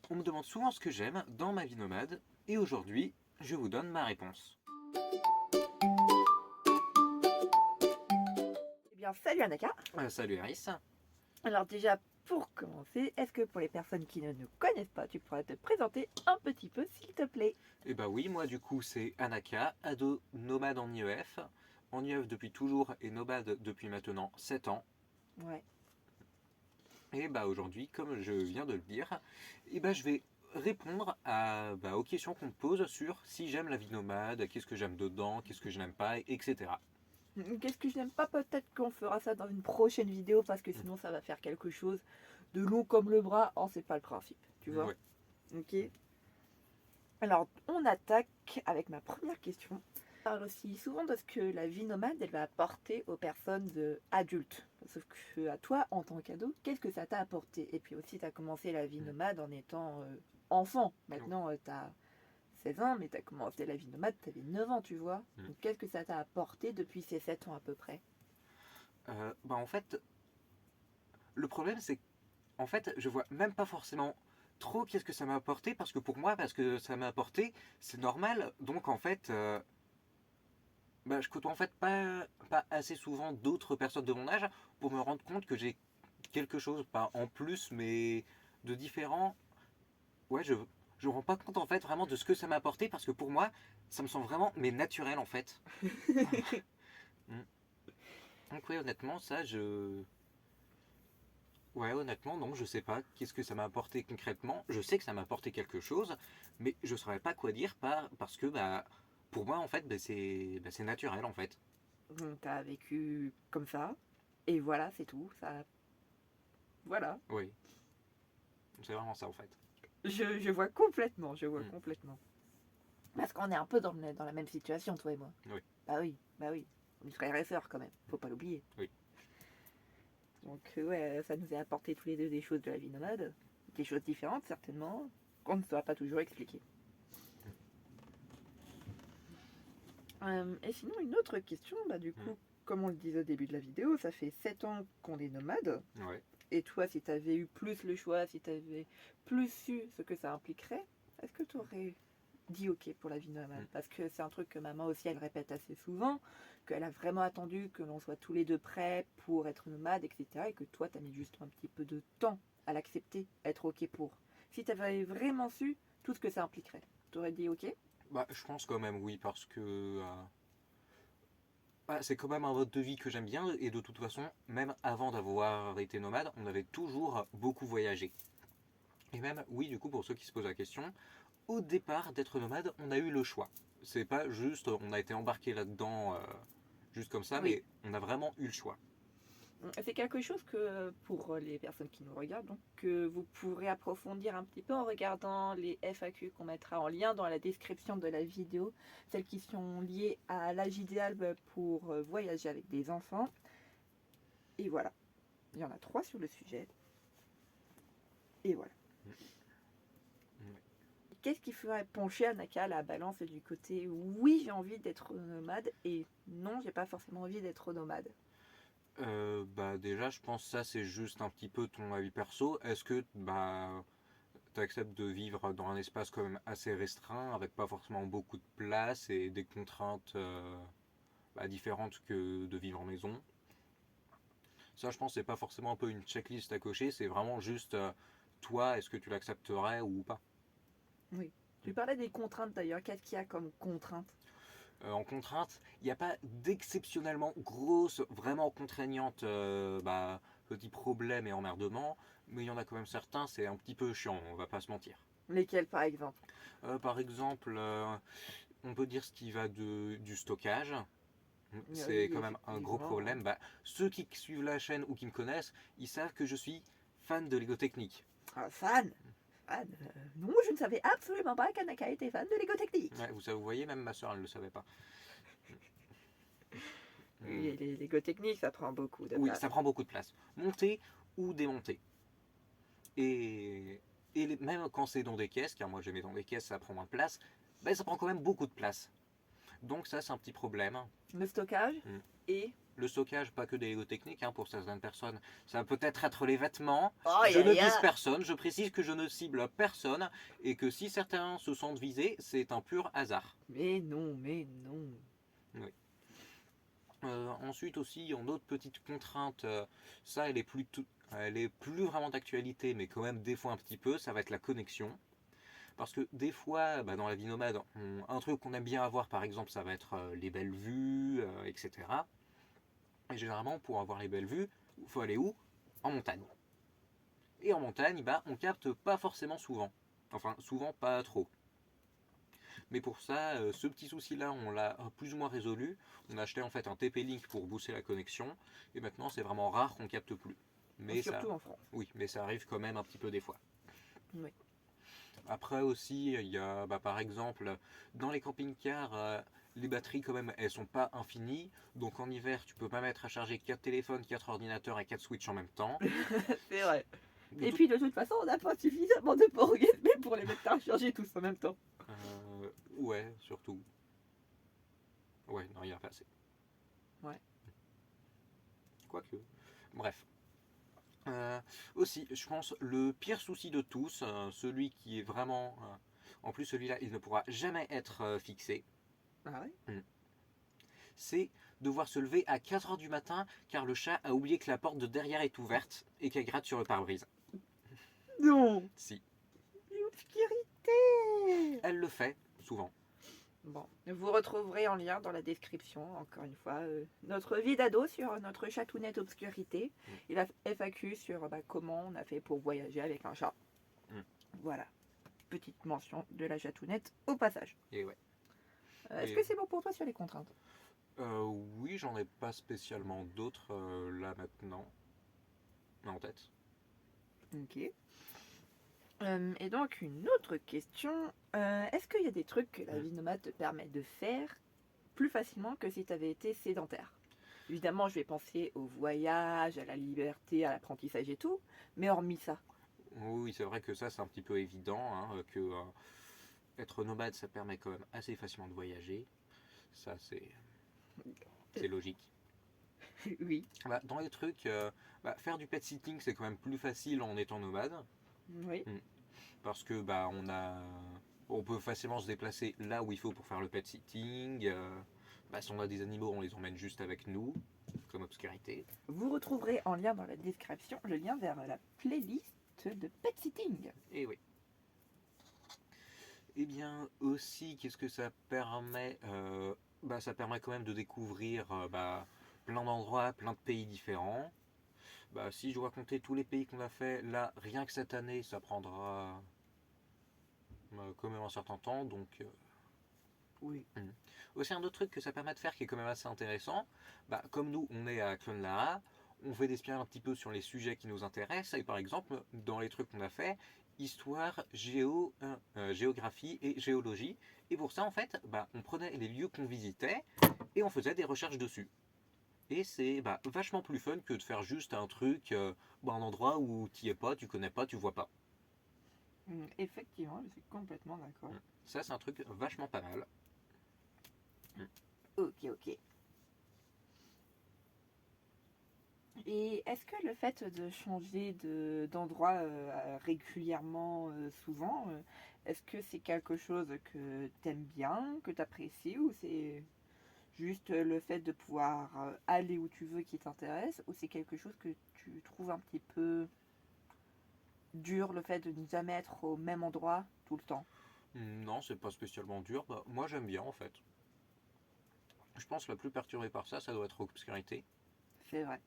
On me demande souvent ce que j'aime dans ma vie nomade, et aujourd'hui, je vous donne ma réponse. Eh bien, salut Anaka. Salut Iris. Alors déjà, pour commencer, est-ce que pour les personnes qui ne nous connaissent pas, tu pourrais te présenter un petit peu, s'il te plaît? Et bah oui, moi du coup c'est Anaka, ado nomade en IEF. En IEF depuis toujours et nomade depuis maintenant 7 ans. Ouais. Et bah aujourd'hui, comme je viens de le dire, et bah je vais répondre aux questions qu'on me pose sur si j'aime la vie nomade, qu'est-ce que j'aime dedans, qu'est-ce que je n'aime pas, etc. Qu'est-ce que je n'aime pas? Peut-être qu'on fera ça dans une prochaine vidéo parce que sinon ça va faire quelque chose de long comme le bras. Or, c'est pas le principe, tu vois? Ouais. Ok. Alors, on attaque avec ma première question. On parle aussi souvent de ce que la vie nomade, elle va apporter aux personnes adultes. Sauf que à toi, en tant qu'ado, qu'est-ce que ça t'a apporté? Et puis aussi, tu as commencé la vie nomade en étant enfant. Maintenant, tu as 16 ans, mais tu as commencé la vie nomade, tu avais 9 ans, tu vois. Mm. Donc, qu'est-ce que ça t'a apporté depuis ces 7 ans à peu près? En fait, le problème c'est qu'en fait, je vois même pas forcément trop qu'est-ce que ça m'a apporté, parce que pour moi, parce que ça m'a apporté, c'est normal. Donc en fait, je côtoie en fait pas assez souvent d'autres personnes de mon âge pour me rendre compte que j'ai quelque chose, pas en plus, mais de différent. Ouais, je me rends pas compte en fait vraiment de ce que ça m'a apporté, parce que pour moi, ça me semble vraiment mais naturel en fait. Mm. Donc ouais, honnêtement, ouais, honnêtement, non, je sais pas qu'est-ce que ça m'a apporté concrètement. Je sais que ça m'a apporté quelque chose, mais je saurais pas quoi dire parce que pour moi en fait, c'est naturel en fait. Tu as vécu comme ça, et voilà, c'est tout. Ça, voilà. Oui, c'est vraiment ça en fait. Je vois complètement, je vois Mm. complètement. Parce qu'on est un peu dans la même situation, toi et moi. Oui, Bah oui, bah oui. On est frères et sœurs quand même, faut pas l'oublier. oui. Donc ouais, ça nous a apporté tous les deux des choses de la vie nomade, des choses différentes certainement, qu'on ne saura pas toujours expliquer. Et sinon, une autre question, bah du Mm. coup, comme on le disait au début de la vidéo, ça fait 7 ans qu'on est nomade. Ouais. Et toi, si tu avais eu plus le choix, si tu avais plus su ce que ça impliquerait, est-ce que tu aurais dit ok pour la vie nomade? Mm. Parce que c'est un truc que maman aussi, elle répète assez souvent, qu'elle a vraiment attendu que l'on soit tous les deux prêts pour être nomade, etc. Et que toi, tu as mis juste un petit peu de temps à l'accepter, à être ok pour. Si tu avais vraiment su tout ce que ça impliquerait, tu aurais dit ok? Je pense quand même oui, parce que c'est quand même un mode de vie que j'aime bien, et de toute façon, même avant d'avoir été nomade, on avait toujours beaucoup voyagé. Et même, oui, du coup, pour ceux qui se posent la question, au départ d'être nomade, on a eu le choix. C'est pas juste, on a été embarqué là-dedans juste comme ça, Oui. mais on a vraiment eu le choix. C'est quelque chose que, pour les personnes qui nous regardent, donc, que vous pourrez approfondir un petit peu en regardant les FAQ qu'on mettra en lien dans la description de la vidéo, celles qui sont liées à l'âge idéal pour voyager avec des enfants. Et voilà, il y en a 3 sur le sujet. Et voilà. Ouais. Qu'est-ce qui ferait pencher Anaka la balance du côté oui, j'ai envie d'être nomade et non, j'ai pas forcément envie d'être nomade? Déjà, je pense que ça, c'est juste un petit peu ton avis perso. Est-ce que tu acceptes de vivre dans un espace quand même assez restreint, avec pas forcément beaucoup de place et des contraintes différentes que de vivre en maison? Ça, je pense, c'est pas forcément un peu une checklist à cocher, c'est vraiment juste toi, est-ce que tu l'accepterais ou pas? Oui. Tu parlais des contraintes d'ailleurs. Qu'est-ce qu'il y a comme contrainte? En contrainte, il n'y a pas d'exceptionnellement grosse, vraiment contraignante petit problème et emmerdement, mais il y en a quand même certains, c'est un petit peu chiant, on va pas se mentir. Lesquelles par exemple? Par exemple, on peut dire ce qui va du stockage. C'est Oui, quand même un gros effectivement. problème. Ceux qui suivent la chaîne ou qui me connaissent, ils savent que je suis fan de Lego Technique. Ah, fan? Fan? Non, je ne savais absolument pas qu'Anaka était fan de Lego Technique. Ouais, vous voyez, même ma soeur, elle ne le savait pas. Oui, Hmm. et les Lego Techniques, ça prend beaucoup de Oui, place. ça prend beaucoup de place. Monter ou démonter. Et, même quand c'est dans des caisses, car moi je mets dans des caisses, ça prend moins de place, ça prend quand même beaucoup de place. Donc ça, c'est un petit problème. Le stockage Mm. et... Le stockage, pas que des Lego techniques, hein, pour certaines personnes. Ça peut peut-être être les vêtements. Oh, Je ne vise personne, je précise que je ne cible personne et que si certains se sentent visés, c'est un pur hasard. Mais non, mais non. Oui. Ensuite aussi, en autre petite contrainte, ça elle est plus vraiment d'actualité, mais quand même des fois un petit peu, ça va être la connexion. Parce que des fois, bah, dans la vie nomade, un truc qu'on aime bien avoir par exemple, ça va être les belles vues, etc. Et généralement, pour avoir les belles vues, il faut aller où? En montagne. Et en montagne, bah, on capte pas forcément souvent. Enfin, souvent pas trop. Mais pour ça, ce petit souci-là, on l'a plus ou moins résolu. On a acheté en fait un TP-Link pour booster la connexion. Et maintenant, c'est vraiment rare qu'on capte plus. Mais ça, Surtout en France. oui, mais ça arrive quand même un petit peu des fois. Oui. Après aussi, il y a bah, par exemple, dans les camping-cars, les batteries quand même, elles sont pas infinies. Donc en hiver, tu peux pas mettre à charger 4 téléphones, 4 ordinateurs et 4 switches en même temps. C'est vrai. De Et tout- puis de toute façon, on n'a pas suffisamment de ports USB pour les mettre à charger tous en même temps. Ouais, surtout. Ouais, non, il y en a pas assez. Ouais. Quoique. Bref. Aussi, je pense, le pire souci de tous, celui qui est vraiment... en plus, celui-là, il ne pourra jamais être fixé. Ah ouais? C'est devoir se lever à 4 heures du matin car le chat a oublié que la porte de derrière est ouverte et qu'elle gratte sur le pare-brise. Non. Si. Obscurité. Elle le fait, souvent. Bon, vous retrouverez en lien dans la description, encore une fois, notre vie d'ado sur notre chatounette obscurité et la FAQ sur comment on a fait pour voyager avec un chat. Mm. Voilà, petite mention de la chatounette au passage. Et ouais. Est-ce que c'est bon pour toi sur les contraintes? Oui, j'en ai pas spécialement d'autres là maintenant en tête. Ok. Et donc une autre question, est-ce qu'il y a des trucs que la vie nomade te permet de faire plus facilement que si tu avais été sédentaire? Évidemment, je vais penser au voyage, à la liberté, à l'apprentissage et tout, mais hormis ça. Oui, c'est vrai que ça c'est un petit peu évident, hein, que être nomade ça permet quand même assez facilement de voyager. Ça c'est logique. Oui, Bah, dans les trucs, faire du pet sitting c'est quand même plus facile en étant nomade. oui. Parce que bah on peut facilement se déplacer là où il faut pour faire le pet sitting. Si on a des animaux, on les emmène juste avec nous, comme obscurité. Vous retrouverez en lien dans la description le lien vers la playlist de pet sitting. Et oui. Et bien aussi, qu'est-ce que ça permet? Ça permet quand même de découvrir plein d'endroits, plein de pays différents. Si je dois compter tous les pays qu'on a fait, là, rien que cette année, ça prendra quand même un certain temps. Donc, Oui. Aussi un autre truc que ça permet de faire qui est quand même assez intéressant, comme nous on est à Clonlara, on fait des spirales un petit peu sur les sujets qui nous intéressent, et par exemple dans les trucs qu'on a fait, histoire, géographie et géologie, et pour ça en fait on prenait les lieux qu'on visitait et on faisait des recherches dessus. Et c'est vachement plus fun que de faire juste un truc, un endroit où tu es pas, tu connais pas, tu vois pas. Effectivement, je suis complètement d'accord. Ça c'est un truc vachement pas mal. Ok, ok. Et est-ce que le fait de changer d'endroit régulièrement, souvent, est-ce que c'est quelque chose que t'aimes bien, que t'apprécies, ou c'est juste le fait de pouvoir aller où tu veux qui t'intéresse, ou c'est quelque chose que tu trouves un petit peu dur, le fait de ne jamais être au même endroit tout le temps? Non, c'est pas spécialement dur. Moi j'aime bien en fait. Je pense que la plus perturbée par ça, ça doit être Obscurité. C'est vrai.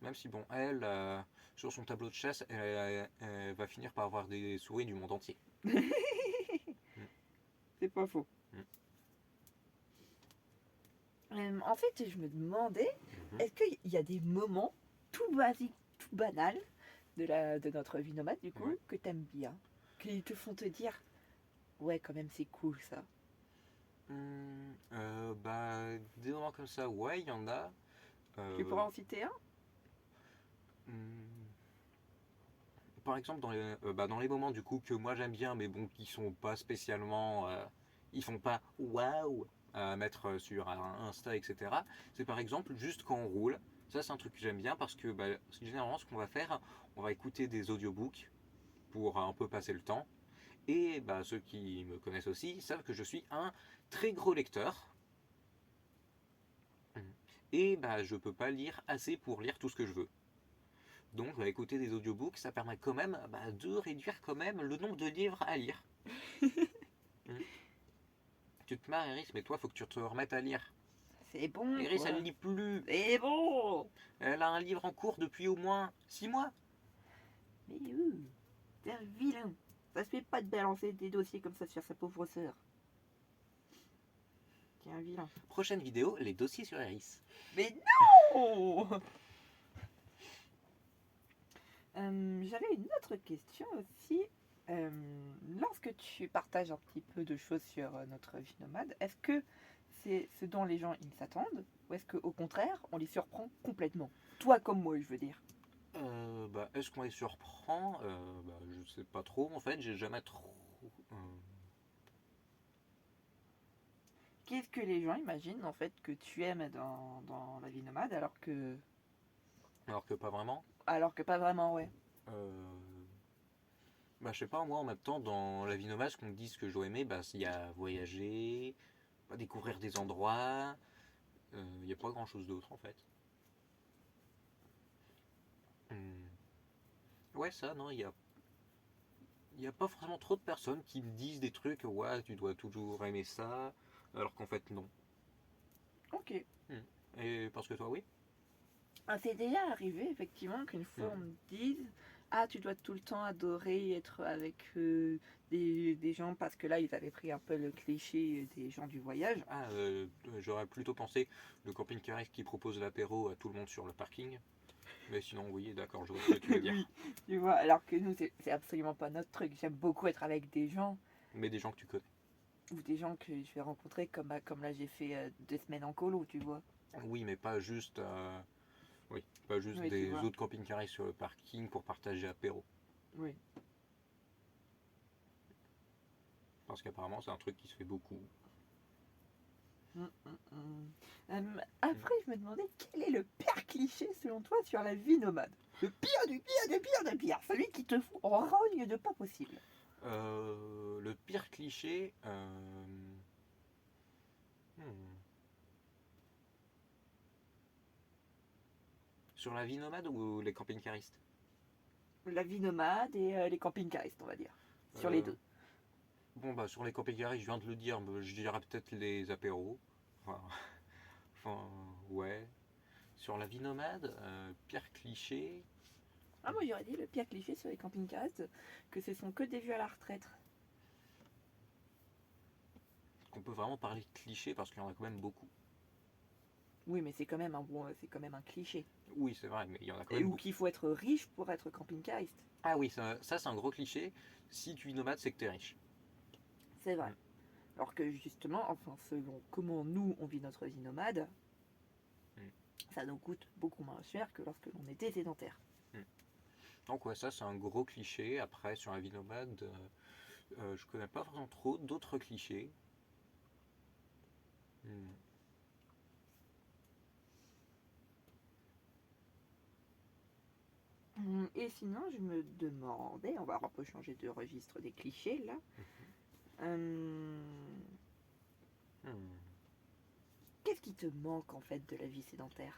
Même si, bon, elle, sur son tableau de chasse, elle va finir par avoir des souris du monde entier. C'est pas faux. En fait, je me demandais, est-ce qu'il y a des moments tout basiques, tout banals de notre vie nomade, du coup, Ouais. que t'aimes bien, qui te font te dire, ouais, quand même, c'est cool ça. Des moments comme ça, ouais, il y en a. Tu pourras en citer un? Hmm, Par exemple, dans les moments du coup que moi j'aime bien, mais bon, qui sont pas spécialement. Ils font pas waouh. à mettre sur un Insta, etc. C'est par exemple juste quand on roule. Ça, c'est un truc que j'aime bien parce que bah, généralement, ce qu'on va faire, on va écouter des audiobooks pour un peu passer le temps. Et bah, ceux qui me connaissent aussi savent que je suis un très gros lecteur. Et bah, je peux pas lire assez pour lire tout ce que je veux. Donc, bah, écouter des audiobooks, ça permet quand même bah, de réduire quand même le nombre de livres à lire. Mm. Tu te marres, Iris, mais toi, faut que tu te remettes à lire. C'est bon, Iris, quoi. elle lit plus. C'est bon. Elle a un livre en cours depuis au moins 6 mois. Mais t'es un vilain. Ça se fait pas de balancer des dossiers comme ça sur sa pauvre sœur. T'es un vilain. Prochaine vidéo, les dossiers sur Iris. Mais non. J'avais une autre question aussi. Lorsque tu partages un petit peu de choses sur notre vie nomade, est-ce que c'est ce dont les gens ils s'attendent ou est-ce qu'au contraire on les surprend complètement? Toi comme moi, je veux dire. Bah, est-ce qu'on les surprend bah, je sais pas trop. En fait, j'ai jamais trop. euh, Qu'est-ce que les gens imaginent en fait que tu aimes dans la vie nomade alors que pas vraiment. alors que pas vraiment, ouais. Euh, Bah, je sais pas, moi en même temps, dans la vie nomade, ce qu'on me dit ce que j'aurais aimé, bah, il y a voyager, bah, découvrir des endroits. Il n'y a pas grand chose d'autre en fait. Hmm. Ouais, ça, non, il y a pas forcément trop de personnes qui me disent des trucs, ouais, tu dois toujours aimer ça, alors qu'en fait, non. Ok. Et parce que toi, oui. Ah, c'est déjà arrivé effectivement qu'une fois on me dise ah tu dois tout le temps adorer être avec des gens parce que là ils avaient pris un peu le cliché des gens du voyage. Ah, j'aurais plutôt pensé le camping-car qui propose l'apéro à tout le monde sur le parking. Mais sinon, oui, d'accord, je vois ce que tu veux dire. Oui, tu vois, alors que nous c'est absolument pas notre truc. J'aime beaucoup être avec des gens Mais des gens que tu connais. ou des gens que je vais rencontrer comme là j'ai fait 2 semaines en colo, tu vois. Oui, mais pas juste, oui, pas juste Oui, tu des vois. autres camping-cars sur le parking pour partager apéro. Oui. Parce qu'apparemment, c'est un truc qui se fait beaucoup. Mm, mm, mm. Après, je me demandais quel est le pire cliché selon toi sur la vie nomade. Le pire du pire du pire du pire. Celui qui te fout en rogne de pas possible. Le pire cliché. Hmm. Sur la vie nomade ou les camping-caristes. La vie nomade et les camping-caristes, on va dire. Sur les Euh, deux. Bon, bah, sur les camping-caristes, je viens de le dire, mais je dirais peut-être les apéros. Enfin, enfin, ouais. Sur la vie nomade, pire cliché. Ah, moi j'aurais dit le pire cliché sur les camping-caristes, que ce sont que des vieux à la retraite. Qu'on peut vraiment parler de cliché parce qu'il y en a quand même beaucoup. Oui, mais c'est quand même un bon, c'est quand même un cliché. Oui, c'est vrai, mais il y en a quand Et même ou beaucoup. qu'il faut être riche pour être camping-cariste. Ah oui, ça c'est un gros cliché. Si tu es nomade, c'est que t'es riche. C'est vrai. Mm. Alors que justement, enfin, selon comment nous on vit notre vie nomade, Mm. ça nous coûte beaucoup moins cher que lorsque l'on était sédentaire. Mm. Donc ouais, ça c'est un gros cliché. Après, sur la vie nomade, je connais pas vraiment trop d'autres clichés. Hmm. Et sinon, je me demandais, on va un peu changer de registre des clichés là. Euh, Hmm. Qu'est-ce qui te manque en fait de la vie sédentaire?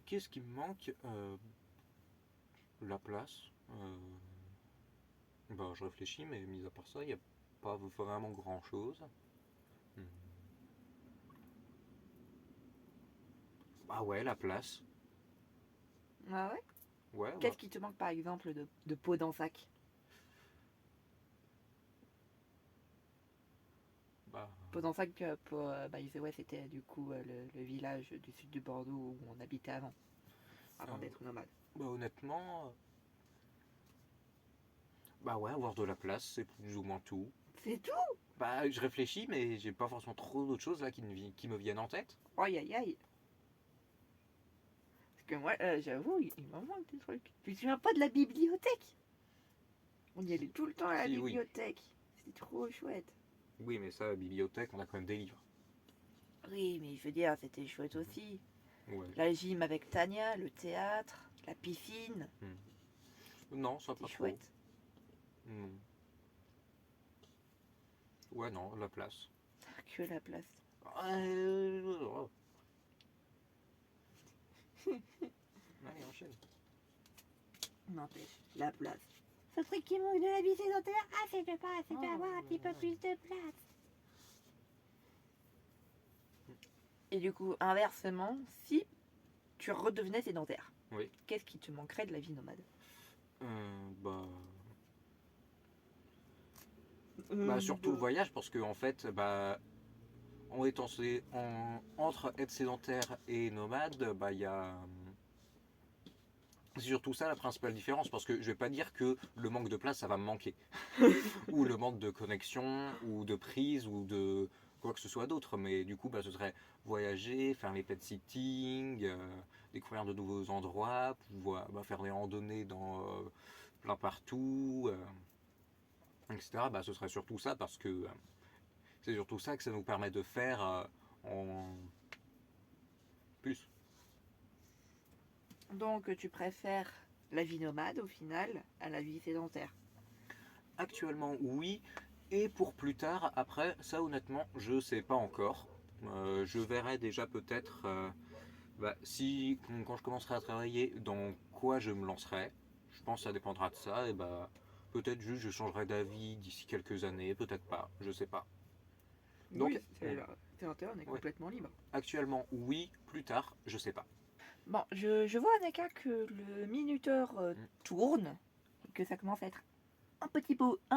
Qu'est-ce qui me manque La place. Bah, je réfléchis, mais mis à part ça, il n'y a pas vraiment grand-chose. Hmm. Ah ouais, la place. Ah ouais? Ouais, bah, Qu'est-ce qui te manque par exemple de peau dans sac? bah, Peau dans sac, bah, ouais, c'était du coup le village du sud de Bordeaux où on habitait avant euh, d'être nomade. bah, honnêtement, bah ouais, avoir de la place, c'est plus ou moins tout. C'est tout? Bah, je réfléchis, mais j'ai pas forcément trop d'autres choses là qui me viennent en tête. Aïe aïe aïe. Parce que moi, j'avoue, il m'en manque des trucs. Tu te souviens pas de la bibliothèque? On y allait tout le temps à la Si, oui. bibliothèque. C'était trop chouette. Oui, mais ça, la bibliothèque, on a quand même des livres. Oui, mais je veux dire, c'était chouette aussi. Ouais. La gym avec Tania, le théâtre, la piscine, Non, ça c'était pas trop. chouette. Non. Ouais, non, la place. Que la place. Euh, Allez, enchaîne. N'empêche, la place. Ce truc qui manque de la vie sédentaire, ah, c'est Oh, avoir un petit peu plus de place. Et du coup, inversement, si tu redevenais sédentaire, Oui. qu'est-ce qui te manquerait de la vie nomade? Bah... Bah, surtout le voyage, parce que en fait, bah, entre être sédentaire et nomade, bah, il y a. C'est surtout ça la principale différence, parce que je vais pas dire que le manque de place, ça va me manquer. Ou le manque de connexion, ou de prise, ou de quoi que ce soit d'autre. Mais du coup, bah, ce serait voyager, faire les pet sitting, découvrir de nouveaux endroits, pouvoir bah, faire des randonnées dans plein partout, etc. Bah, ce serait surtout ça, parce que c'est surtout ça que ça nous permet de faire en plus. Donc, tu préfères la vie nomade au final à la vie sédentaire? Actuellement, oui. Et pour plus tard, après, ça honnêtement, je sais pas encore. Je verrai déjà peut-être bah, si quand je commencerai à travailler, dans quoi je me lancerai. Je pense que ça dépendra de ça. Et bah, peut-être juste je changerai d'avis d'ici quelques années, peut-être pas, je sais pas. Donc, Oui, sédentaire, on est ouais. complètement libre. Actuellement, oui. Plus tard, je sais pas. Bon, je vois, Aneka, que le minuteur tourne et que ça commence à être un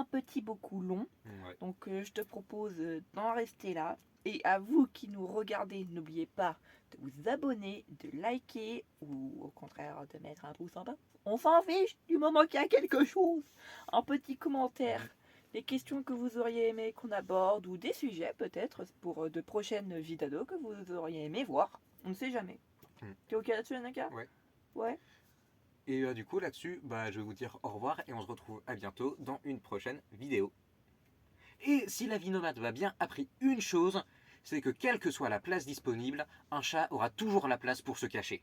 petit beaucoup long. Ouais. Donc, je te propose d'en rester là. Et à vous qui nous regardez, n'oubliez pas de vous abonner, de liker ou au contraire de mettre un pouce en bas. On s'en fiche du moment qu'il y a quelque chose. Un petit commentaire, des questions que vous auriez aimé qu'on aborde ou des sujets peut-être pour de prochaines vidéos que vous auriez aimé voir. On ne sait jamais. T'es ok là-dessus, Anaka? Ouais. Ouais. Et du coup, là-dessus, bah, je vais vous dire au revoir et on se retrouve à bientôt dans une prochaine vidéo. Et si la vie nomade m'a bien appris une chose, c'est que quelle que soit la place disponible, un chat aura toujours la place pour se cacher.